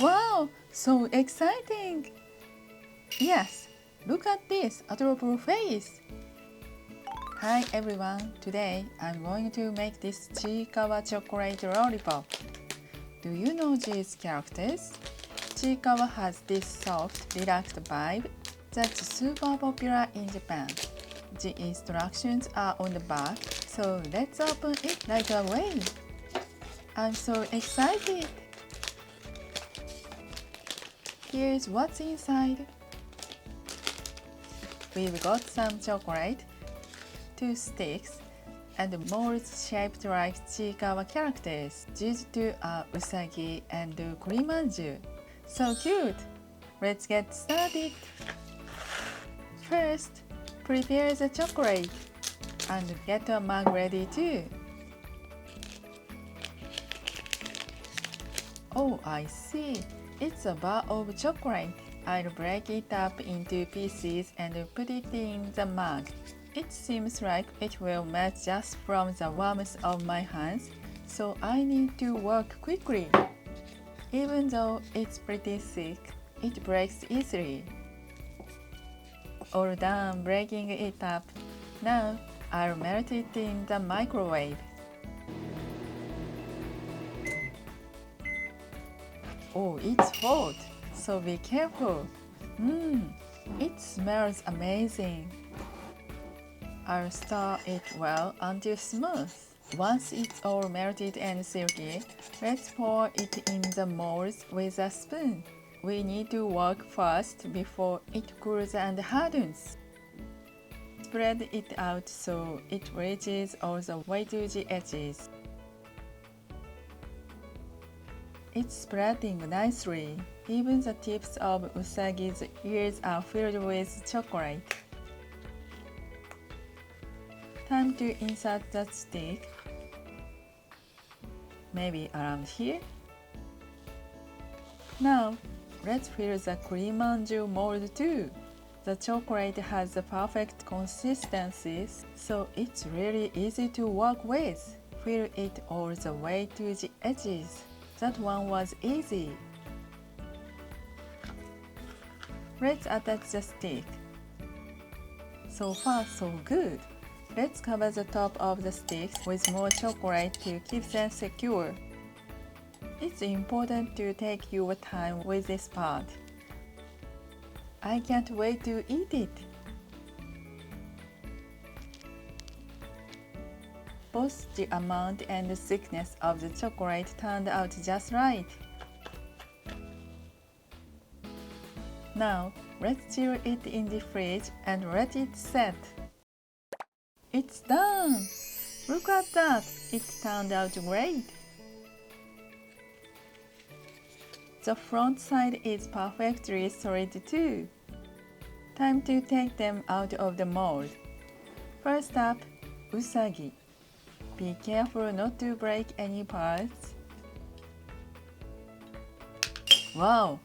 Wow, so exciting! Yes, look at this adorable face! Hi everyone, today I'm going to make this Chiikawa chocolate lollipop. Do you know these characters? Chiikawa has this soft, relaxed vibe that's super popular in Japan. The instructions are on the back, so let's open it right away. I'm so excited! Here's what's inside. We've got some chocolate, 2 sticks, and molds shaped like Chiikawa characters. These two are usagi and kurimanju. So cute! Let's get started! First, prepare the chocolate and get a mug ready too. Oh, I see. It's a bar of chocolate. I'll break it up into pieces and put it in the mug. It seems like it will melt just from the warmth of my hands, so I need to work quickly. Even though it's pretty thick, it breaks easily. All done breaking it up. Now I'll melt it in the microwave. Oh, it's hot, so be careful. It smells amazing. I'll stir it well until smooth. Once it's all melted and silky, let's pour it in the molds with a spoon. We need to work fast before it cools and hardens. Spread it out so it reaches all the way to the edges. It's spreading nicely. Even the tips of usagi's ears are filled with chocolate. Time to insert the stick. Maybe around here. Now, let's fill the kurimanju mold too. The chocolate has the perfect consistency, so it's really easy to work with. Fill it all the way to the edges. That one was easy. Let's attach the stick. So far, so good. Let's cover the top of the sticks with more chocolate to keep them secure. It's important to take your time with this part. I can't wait to eat it. Both the amount and the thickness of the chocolate turned out just right. Now, let's chill it in the fridge and let it set. It's done! Look at that! It turned out great! The front side is perfectly solid too. Time to take them out of the mold. First up, usagi. Be careful not to break any parts. Wow!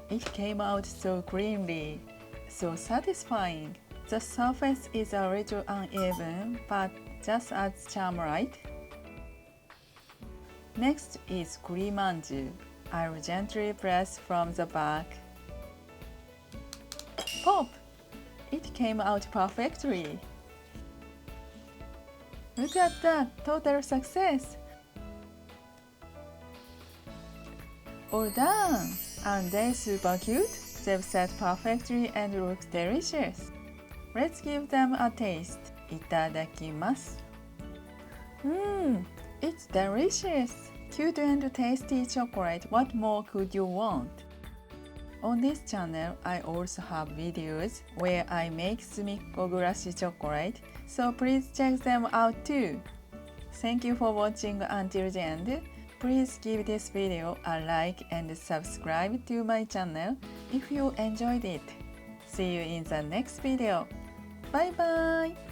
It came out so cleanly, so satisfying. The surface is a little uneven, but just adds charm, right? Next is kurimanju. I'll gently press from the back. Pop! It came out perfectly. Look at that! Total success! All done! Aren't they super cute? They've set perfectly and look delicious. Let's give them a taste. Itadakimasu. It's delicious! Cute and tasty chocolate. What more could you want? On this channel, I also have videos where I make sumikko gurashi chocolate, so please check them out too. Thank you for watching until the end. Please give this video a like and subscribe to my channel if you enjoyed it. See you in the next video. Bye bye!